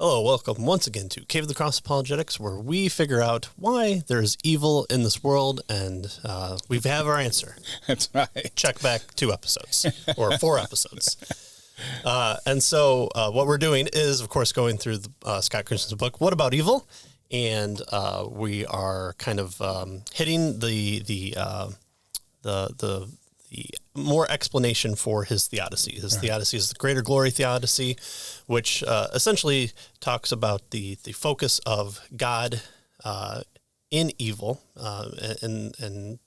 Hello, welcome once again to Cave of the Cross Apologetics, where we figure out why there's evil in this world, and we have our answer. That's right. Check back 2 episodes, or 4 episodes. And so what we're doing is, of course, going through the, Scott Christensen's book, What About Evil? And we are kind of hitting the more explanation for his theodicy. His theodicy is the greater glory theodicy, which essentially talks about the focus of God in evil, and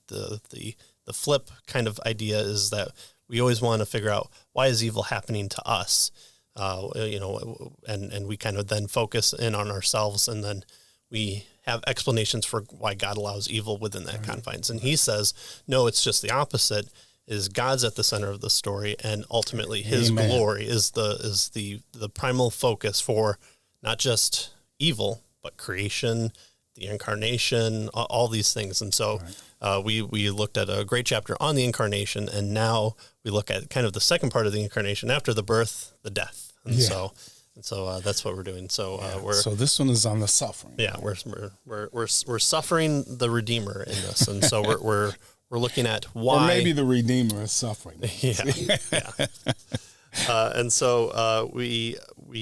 the flip kind of idea is that we always want to figure out why is evil happening to us, and we kind of then focus in on ourselves, and then we have explanations for why God allows evil within that confines. And he says, no, it's just the opposite. Is God's at the center of the story, and ultimately his glory is the primal focus for not just evil, but creation, the Incarnation, all these things. And so we looked at a great chapter on the Incarnation, and now we look at kind of the second part of the Incarnation after the birth, the death. And so that's what we're doing. So so this one is on the suffering. Yeah, we're suffering the Redeemer in this, and so we're looking at why. Or maybe the Redeemer is suffering. Yeah. And so we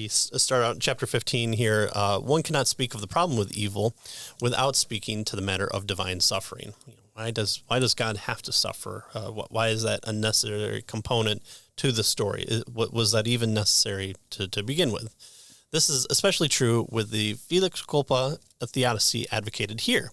start out in chapter 15 here. One cannot speak of the problem with evil without speaking to the matter of divine suffering. Why does God have to suffer? Why is that a necessary component to the story? Was that even necessary to begin with? This is especially true with the Felix Culpa theodicy advocated here.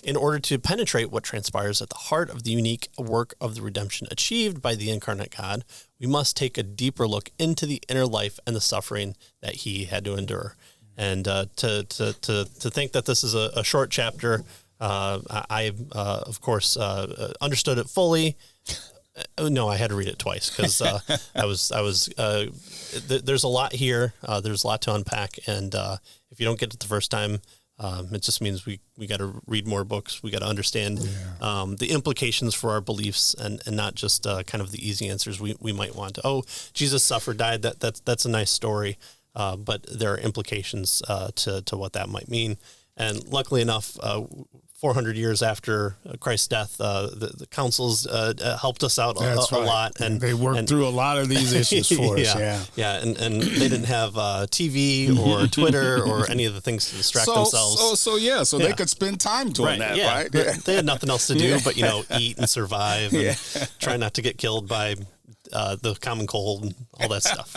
In order to penetrate what transpires at the heart of the unique work of the redemption achieved by the incarnate God, we must take a deeper look into the inner life and the suffering that he had to endure. And to think that this is a short chapter, I of course understood it fully. No, I had to read it twice because there's a lot here. There's a lot to unpack, and if you don't get it the first time, it just means we got to read more books. We got to understand the implications for our beliefs, and not just kind of the easy answers we might want. Oh, Jesus suffered, died. That's a nice story, but there are implications to what that might mean. And luckily enough, 400 years after Christ's death, the councils helped us out a lot, and they worked through a lot of these issues for us. And they didn't have TV or Twitter or any of the things to distract themselves. So they could spend time doing that, right? They had nothing else to do but eat and survive and try not to get killed by the common cold and all that stuff.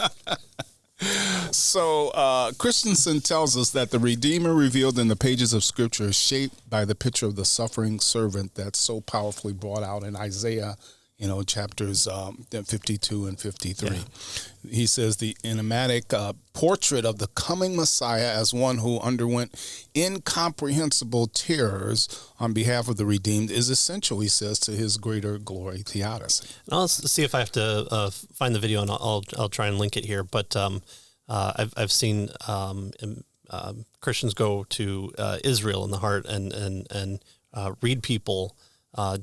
So Christensen tells us that the Redeemer revealed in the pages of Scripture is shaped by the picture of the suffering servant that's so powerfully brought out in Isaiah, chapters 52 and 53. Yeah. He says the enigmatic portrait of the coming Messiah as one who underwent incomprehensible terrors on behalf of the redeemed is essential, he says, to his greater glory theodicy. I'll see if I have to find the video, and I'll try and link it here. But I've seen Christians go to Israel in the heart and read people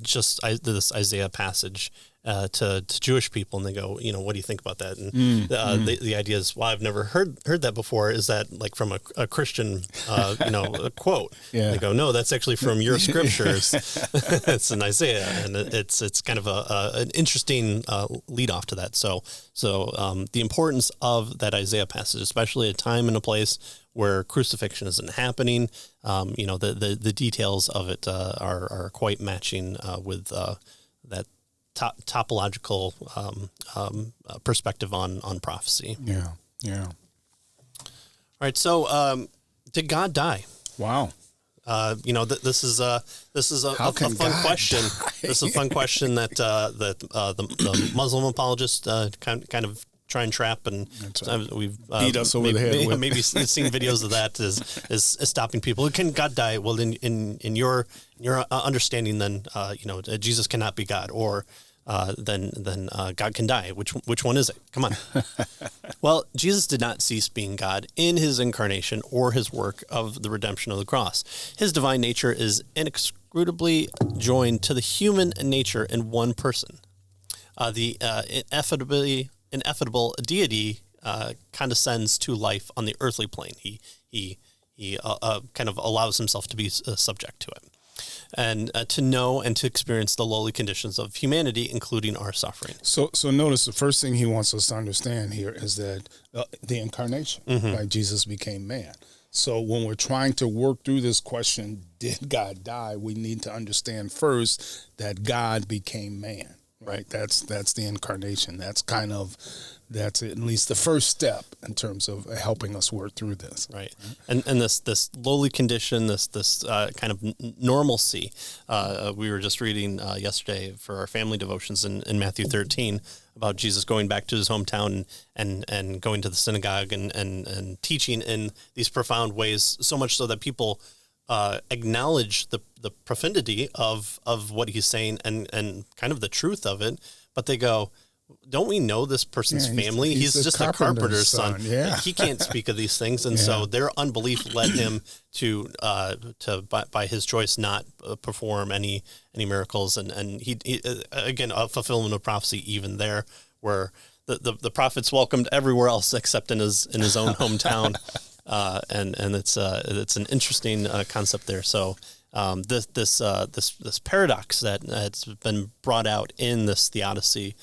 this Isaiah passage to Jewish people, and they go, what do you think about that? And the idea is, well, I've never heard that before. Is that like from a Christian, a quote? Yeah. They go, no, that's actually from your scriptures. It's in Isaiah, and it's kind of an interesting lead off to that. So the importance of that Isaiah passage, especially at a time and a place where crucifixion isn't happening, the details of it are quite matching with that topological perspective on prophecy. Yeah. All right. So, did God die? Wow. This is a fun question. This is a fun question that the Muslim apologists kind of try and trap, and we've beat us over the head with. Maybe seen videos of that is stopping people. Can God die? Well, in your understanding, then Jesus cannot be God, or then God can die. Which one is it? Come on. Well, Jesus did not cease being God in his incarnation or his work of the redemption of the cross. His divine nature is inextricably joined to the human nature in one person. The ineffable deity condescends to life on the earthly plane. He kind of allows himself to be subject to it, and to know and to experience the lowly conditions of humanity, including our suffering. So notice the first thing he wants us to understand here is that the incarnation, right? Jesus became man. So when we're trying to work through this question, did God die? We need to understand first that God became man, right? That's the incarnation. That's at least the first step in terms of helping us work through this. Right. And this lowly condition, this kind of normalcy, we were just reading yesterday for our family devotions in Matthew 13 about Jesus going back to his hometown and going to the synagogue and teaching in these profound ways, so much so that people acknowledge the profundity of what he's saying and kind of the truth of it, but they go, don't we know this person's family? He's just a carpenter's son. Yeah. He can't speak of these things. And so their unbelief led him to by his choice, not perform any miracles. And he again, a fulfillment of prophecy even there, where the prophets welcomed everywhere else except in his own hometown. And it's an interesting concept there. So this paradox that's been brought out in this theodicy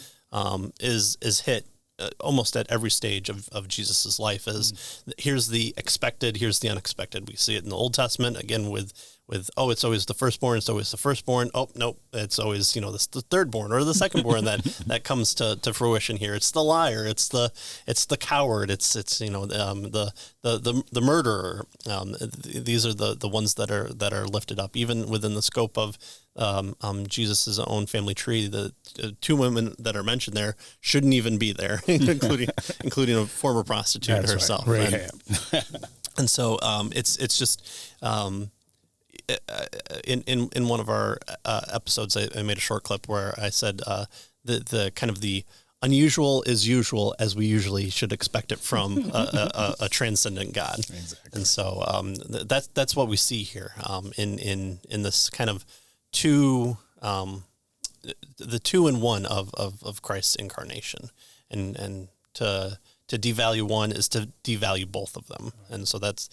is hit almost at every stage of Jesus's life. As here's the expected, here's the unexpected. We see it in the Old Testament again with it's always the firstborn, it's always the firstborn. Oh nope, it's always the thirdborn or the secondborn that comes to fruition here. It's the liar, it's the coward, it's the murderer. These are the ones that are lifted up, even within the scope of Jesus's own family tree. The two women that are mentioned there shouldn't even be there, including a former prostitute herself. Right. Rahab. And so it's just in one of our episodes, I made a short clip where I said the kind of the unusual is usual, as we usually should expect it from a transcendent God. Exactly. And so that's what we see here in this kind of two the 2 in 1 of Christ's incarnation, and to devalue one is to devalue both of them. And so that's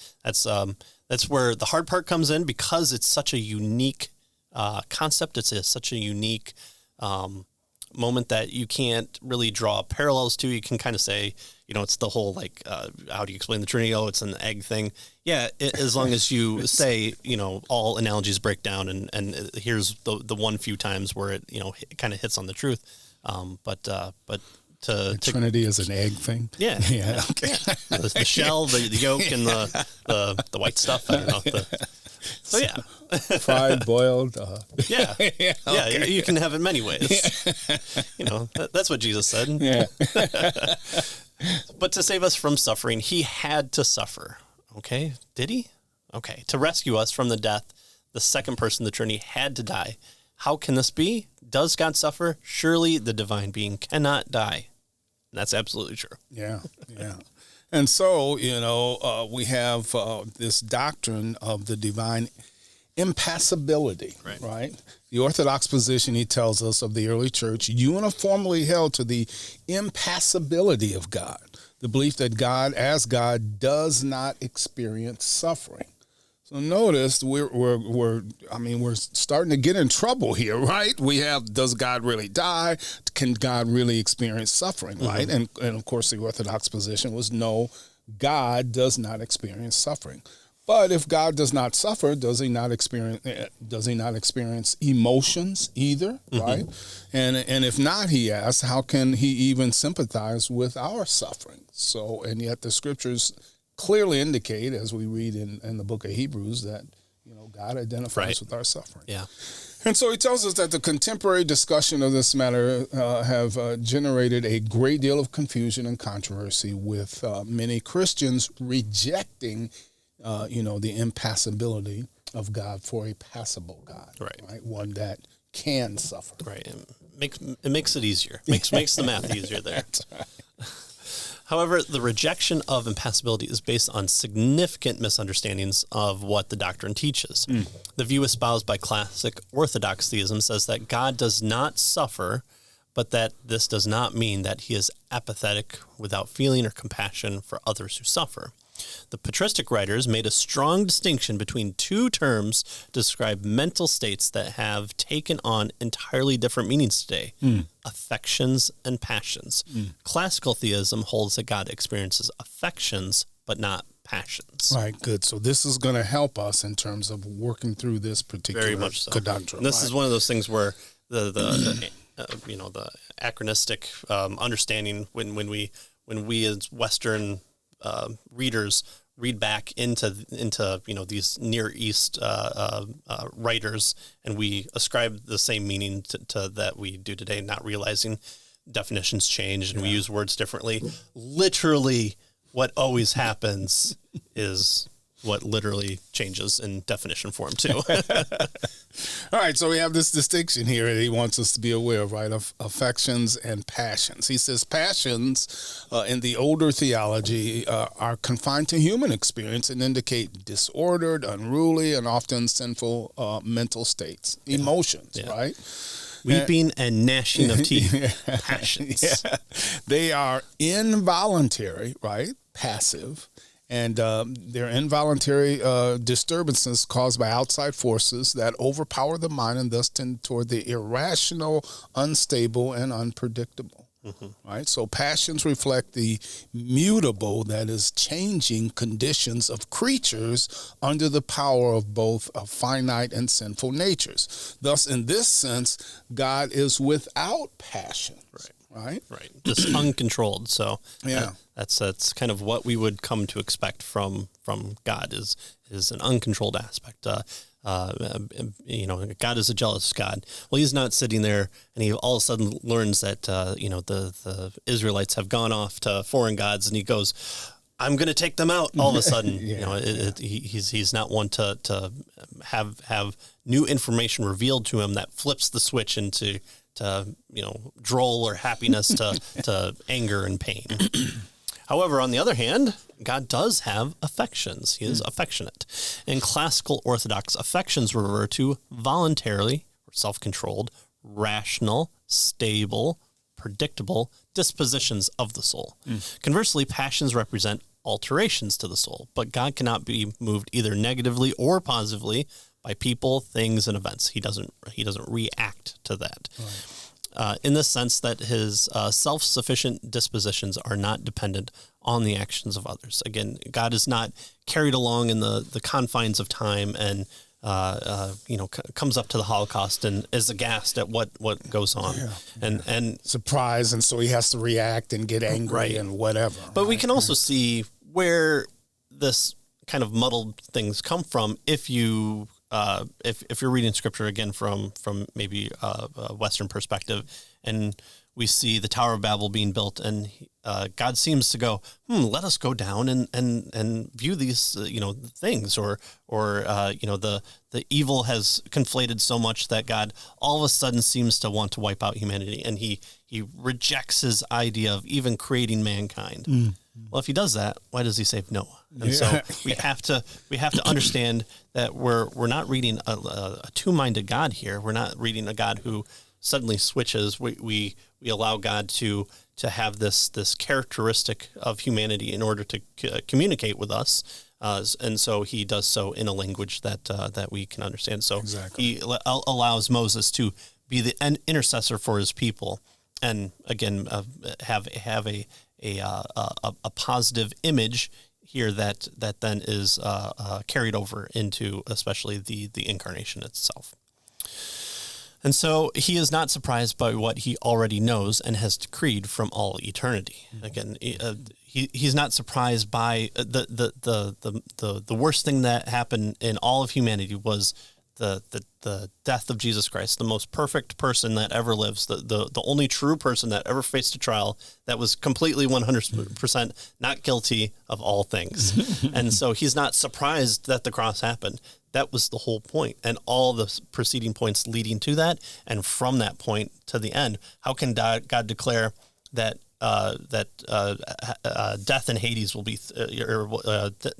where the hard part comes in, because it's such a unique concept. It's such a unique moment that you can't really draw parallels to. You can kind of say, it's the whole, how do you explain the Trinity? Oh, it's an egg thing. Yeah, as long as you say, all analogies break down, and here's the one few times where it, it kind of hits on the truth. But the Trinity is an egg thing. Yeah. Yeah. Okay. Yeah. The shell, the yolk, and the white stuff. I don't know. So yeah. Fried, boiled. Yeah. Yeah. Okay. You can have it many ways. That's what Jesus said. Yeah. But to save us from suffering, he had to suffer. Okay. Did he? Okay. To rescue us from the death, the second person of the Trinity had to die. How can this be? Does God suffer? Surely the divine being cannot die. And that's absolutely true. Yeah. Yeah. And so, we have this doctrine of the divine impassibility, right? The orthodox position, he tells us, of the early church uniformly held to the impassibility of God, the belief that God, as God, does not experience suffering. So notice we're starting to get in trouble here, right? We have, does God really die? Can God really experience suffering, right? And of course the orthodox position was no, God does not experience suffering. But if God does not suffer, does he not experience emotions either, right? And if not, he asks, how can he even sympathize with our suffering? So, and yet the scriptures clearly indicate, as we read in the book of Hebrews, that God identifies with our suffering. Yeah. And so he tells us that the contemporary discussion of this matter have generated a great deal of confusion and controversy, with many Christians rejecting the impassibility of God for a passible God, right? One that can suffer. Right. It makes it easier. Makes the math easier there. That's right. However, the rejection of impassibility is based on significant misunderstandings of what the doctrine teaches. The view espoused by classic orthodox theism says that God does not suffer, but that this does not mean that he is apathetic, without feeling or compassion for others who suffer. The patristic writers made a strong distinction between two terms to describe mental states that have taken on entirely different meanings today, affections and passions. Classical theism holds that God experiences affections, but not passions. Right, good. So this is going to help us in terms of working through this particular Very much so. conundrum. And this is one of those things where the anachronistic understanding when we as Western readers read back into these Near East writers, and we ascribe the same meaning to that we do today, not realizing definitions change and we use words differently. Literally, what always happens is what literally changes in definition form too. All right, so we have this distinction here that he wants us to be aware of, right, of affections and passions. He says passions in the older theology are confined to human experience and indicate disordered, unruly, and often sinful mental states, emotions, right? Weeping and gnashing of teeth, passions. Yeah. They are involuntary, right, passive, and they're involuntary disturbances caused by outside forces that overpower the mind and thus tend toward the irrational, unstable, and unpredictable. Right? So passions reflect the mutable, that is, changing conditions of creatures under the power of both finite and sinful natures. Thus, in this sense, God is without passion. Right. Just uncontrolled. So that's kind of what we would come to expect from God is an uncontrolled aspect. God is a jealous God. Well, he's not sitting there and he all of a sudden learns that, the Israelites have gone off to foreign gods and he goes, I'm going to take them out all of a sudden. He's not one to have new information revealed to him that flips the switch into droll or happiness to anger and pain. However, on the other hand, God does have affections. He is affectionate. In classical Orthodox, affections refer to voluntarily or self-controlled, rational, stable, predictable dispositions of the soul. Conversely, passions represent alterations to the soul, but God cannot be moved either negatively or positively by people, things, and events. He doesn't react to that. In the sense that his self-sufficient dispositions are not dependent on the actions of others. Again, God is not carried along in the confines of time and comes up to the Holocaust and is aghast at what goes on and surprised, and so he has to react and get angry and whatever. But we can also see where this kind of muddled things come from if you. If you're reading scripture again from maybe a Western perspective, and we see the Tower of Babel being built, and God seems to go, let us go down and view these things, or the evil has conflated so much that God all of a sudden seems to want to wipe out humanity, and he rejects his idea of even creating mankind. Well, if he does that, why does he save Noah? And so we have to understand that we're not reading a two-minded God here. We're not reading a God who suddenly switches. We allow God to have this characteristic of humanity in order to communicate with us, and so he does so in a language that we can understand. So he allows Moses to be the intercessor for his people, and again have a positive image here that then is carried over into especially the Incarnation itself. And so he is not surprised by what he already knows and has decreed from all eternity. Again, he's not surprised by the worst thing that happened in all of humanity was the death of Jesus Christ, the most perfect person that ever lives, the only true person that ever faced a trial that was completely 100% not guilty of all things. And so he's not surprised that the cross happened. That was the whole point, and all the preceding points leading to that, and from that point to the end. How can God declare that death and Hades will be,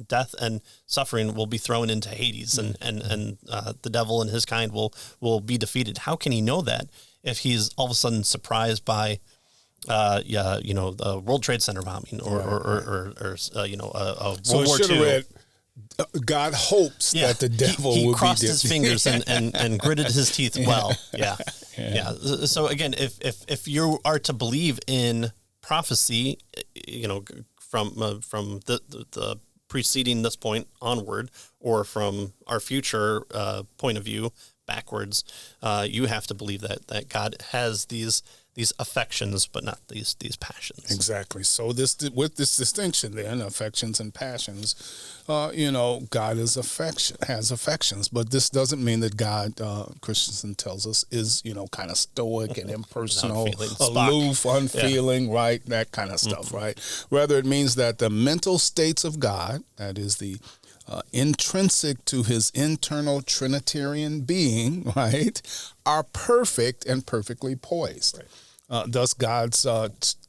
death and suffering will be thrown into Hades, and the devil and his kind will be defeated? How can he know that if he's all of a sudden surprised by, the World Trade Center bombing or a World War II. God hopes that the devil he will crossed be his fingers and gritted his teeth well. Yeah. So again, if you are to believe in prophecy, from the preceding this point onward, or from our future point of view backwards, you have to believe that God has these affections, but not these passions. Exactly. So with this distinction then, affections and passions, God has affections, but this doesn't mean that God, Christensen tells us, is, kind of stoic and impersonal, aloof, unfeeling, right? That kind of stuff, right? Rather, it means that the mental states of God, that is the intrinsic to his internal Trinitarian being, right, are perfect and perfectly poised. Right. Thus, God's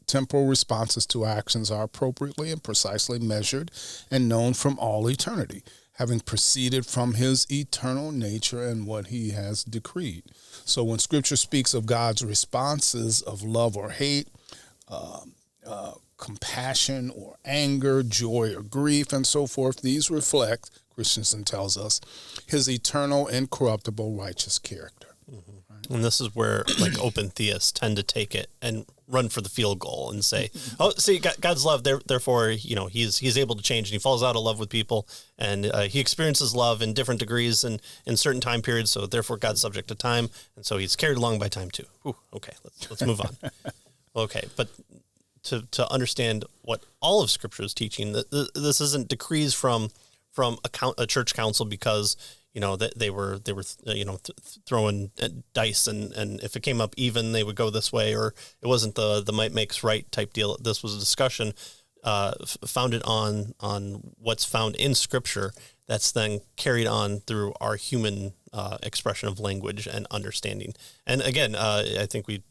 temporal responses to actions are appropriately and precisely measured and known from all eternity, having proceeded from his eternal nature and what he has decreed. So when Scripture speaks of God's responses of love or hate, compassion or anger, joy or grief, and so forth, these reflect, Christensen tells us, his eternal, incorruptible, righteous character. And this is where open theists tend to take it and run for the field goal and say, "Oh, see, God's love. Therefore, he's able to change, and he falls out of love with people, and he experiences love in different degrees and in certain time periods. So therefore, God's subject to time, and so he's carried along by time too." Ooh, okay, let's move on. Okay, but to understand what all of Scripture is teaching, this isn't decrees from a church council because that they were throwing dice, and if it came up even, they would go this way, or it wasn't the might makes right type deal. This was a discussion founded on what's found in Scripture that's then carried on through our human expression of language and understanding. And again, I think we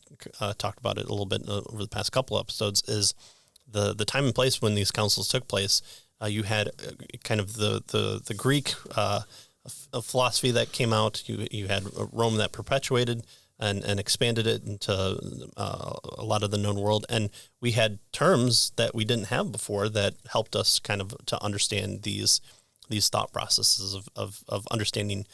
talked about it a little bit over the past couple episodes, is the time and place when these councils took place. You had kind of the Greek a philosophy that came out. You had Rome that perpetuated and expanded it into a lot of the known world, and we had terms that we didn't have before that helped us kind of to understand these thought processes of understanding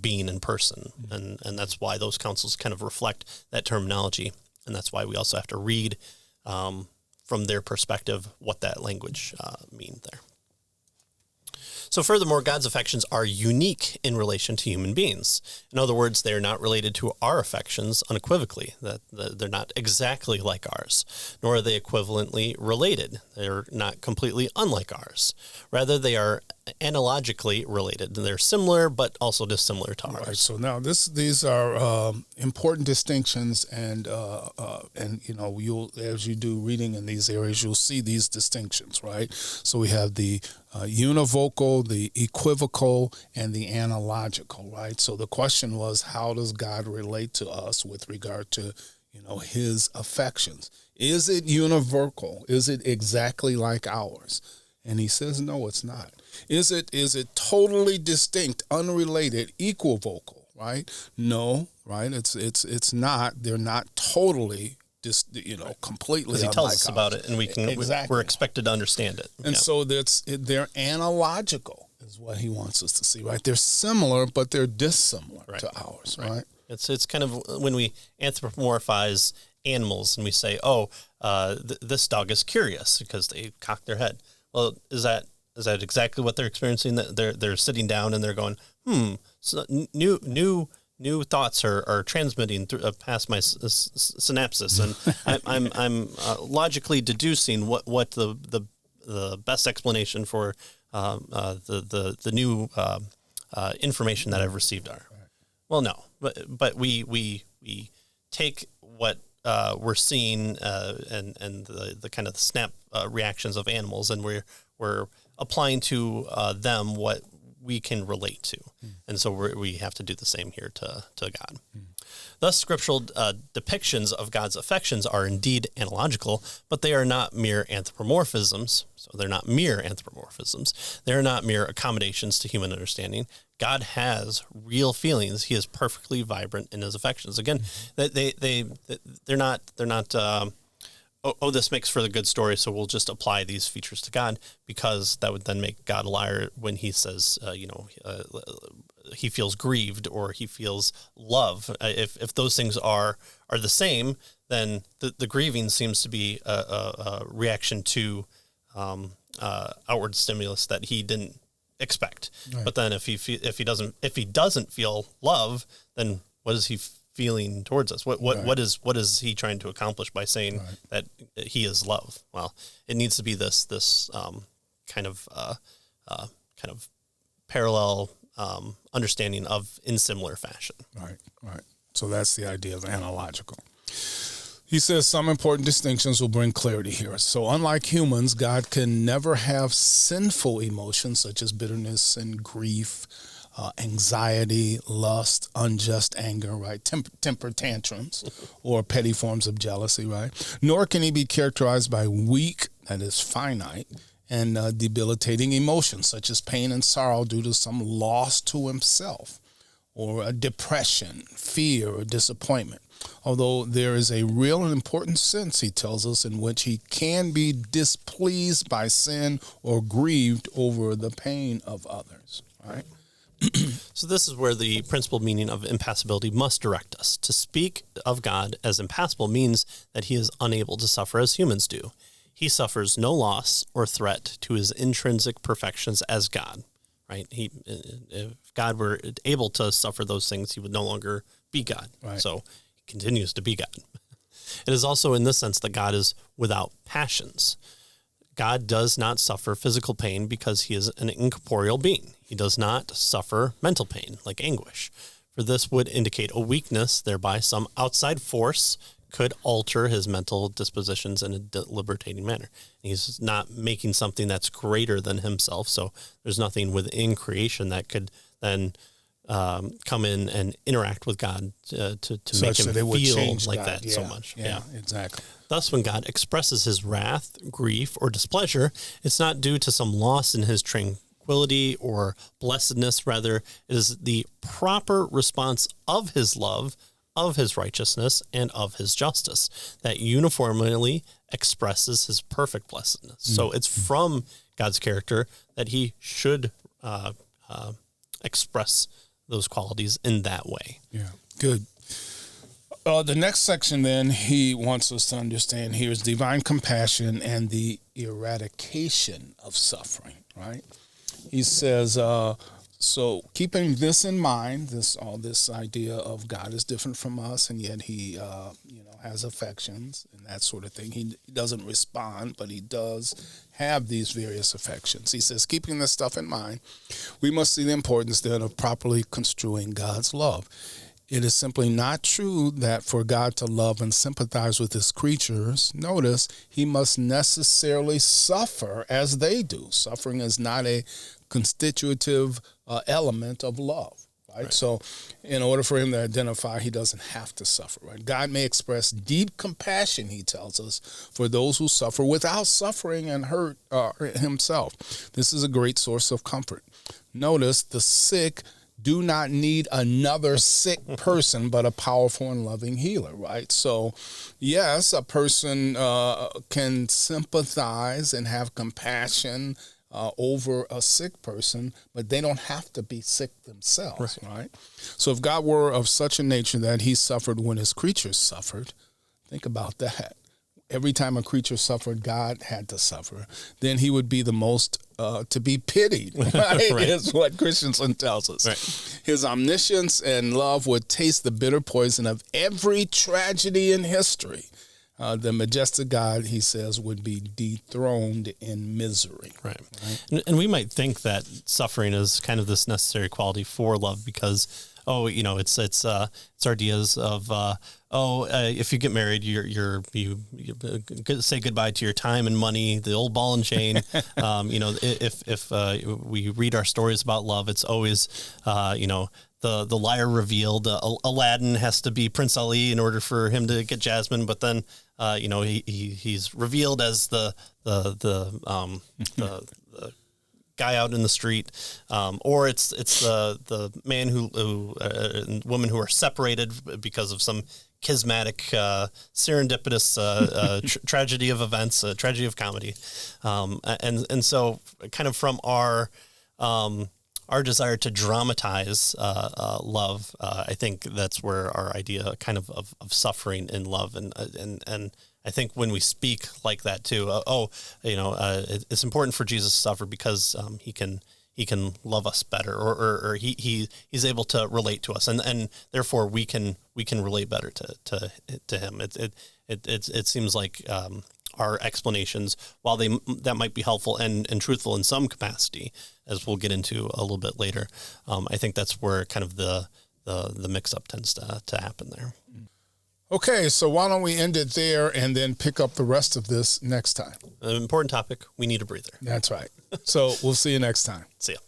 being in person, and that's why those councils kind of reflect that terminology, and that's why we also have to read from their perspective what that language means there. So furthermore, God's affections are unique in relation to human beings. In other words, they are not related to our affections unequivocally, that they're not exactly like ours, nor are they equivalently related. They're not completely unlike ours. Rather, they are analogically related. They're similar, but also dissimilar to ours. Right. So now these are important distinctions, and you'll, as you do reading in these areas, you'll see these distinctions, right? So we have the univocal, the equivocal, and the analogical, right? So the question was, how does God relate to us with regard to, his affections? Is it univocal? Is it exactly like ours? And he says, no, it's not. Is it totally distinct, unrelated, equivocal, right? No, right? It's not. They're not totally completely. Because he tells us about it, and we're expected to understand it. And so they're analogical, is what he wants us to see, right? They're similar, but they're dissimilar to ours, right? It's kind of when we anthropomorphize animals and we say, this dog is curious because they cock their head. Well, is that exactly what they're experiencing? That they're sitting down and they're going, so new thoughts are transmitting through past my synapses, and I'm logically deducing what the best explanation for the new information that I've received are. Right. Well, no, but we take what we're seeing and the kind of snap reactions of animals, and we're applying to them what we can relate to. And so we have to do the same here to God. Thus, scriptural depictions of God's affections are indeed analogical, but they are not mere anthropomorphisms. So they're not mere anthropomorphisms. They're not mere accommodations to human understanding. God has real feelings. He is perfectly vibrant in his affections. Again, they're not. This makes for the good story, so we'll just apply these features to God, because that would then make God a liar when he says, he feels grieved or he feels love. If those things are the same, then the grieving seems to be a reaction to outward stimulus that he didn't expect. Right. But then if he doesn't feel love, then what is he feeling towards us? What is he trying to accomplish by saying that he is love? Well, it needs to be this kind of parallel understanding of in similar fashion. Right. So that's the idea of analogical. He says some important distinctions will bring clarity here. So unlike humans, God can never have sinful emotions such as bitterness and grief, anxiety, lust, unjust anger, right? Temper tantrums or petty forms of jealousy, right? Nor can he be characterized by weak, that is finite, and debilitating emotions such as pain and sorrow due to some loss to himself, or a depression, fear, or disappointment. Although there is a real and important sense, he tells us, in which he can be displeased by sin or grieved over the pain of others, right? So this is where the principal meaning of impassibility must direct us. To speak of God as impassible means that he is unable to suffer as humans do. He suffers no loss or threat to his intrinsic perfections as God, right? If God were able to suffer those things, he would no longer be God. Right. So he continues to be God. It is also in this sense that God is without passions. God does not suffer physical pain because he is an incorporeal being. He does not suffer mental pain like anguish. For this would indicate a weakness, thereby some outside force could alter his mental dispositions in a debilitating manner. He's not making something that's greater than himself, so there's nothing within creation that could then come in and interact with God to make him feel like God. So much. Yeah, exactly. Thus, when God expresses his wrath, grief, or displeasure, it's not due to some loss in his tranquility or blessedness. Rather, it is the proper response of his love, of his righteousness, and of his justice that uniformly expresses his perfect blessedness. So it's from God's character that he should express those qualities in that way. Yeah, good. The next section then he wants us to understand here is divine compassion and the eradication of suffering, right? He says, so keeping this in mind, this idea of God is different from us, and yet he has affections and that sort of thing. He doesn't respond, but he does have these various affections. He says, keeping this stuff in mind, we must see the importance then of properly construing God's love. It is simply not true that for God to love and sympathize with his creatures, notice, he must necessarily suffer as they do. Suffering is not a constitutive element of love, right? So in order for him to identify, he doesn't have to suffer, right? God may express deep compassion, he tells us, for those who suffer without suffering and hurt himself. This is a great source of comfort. Notice the sick do not need another sick person, but a powerful and loving healer, right? So, yes, a person can sympathize and have compassion over a sick person, but they don't have to be sick themselves, right? So if God were of such a nature that he suffered when his creatures suffered, think about that. Every time a creature suffered, God had to suffer. Then he would be the most to be pitied, right? Is what Christensen tells us. Right. His omniscience and love would taste the bitter poison of every tragedy in history. The majestic God, he says, would be dethroned in misery. Right. And we might think that suffering is kind of this necessary quality for love because it's ideas of, if you get married, you say goodbye to your time and money, the old ball and chain. If we read our stories about love, it's always, the liar revealed. Aladdin has to be Prince Ali in order for him to get Jasmine, but then he's revealed as the guy out in the street, or it's the man and woman who are separated because of some charismatic, serendipitous tragedy of events, tragedy of comedy, and so kind of from our desire to dramatize love, I think that's where our idea kind of suffering in love, and I think when we speak like that too, it's important for Jesus to suffer because he can love us better, or he's able to relate to us, and therefore we can relate better to him. It seems like our explanations, while that might be helpful and truthful in some capacity, as we'll get into a little bit later, I think that's where kind of the mix up tends to happen there. Okay, so why don't we end it there and then pick up the rest of this next time? An important topic. We need a breather. That's right. So we'll see you next time. See ya.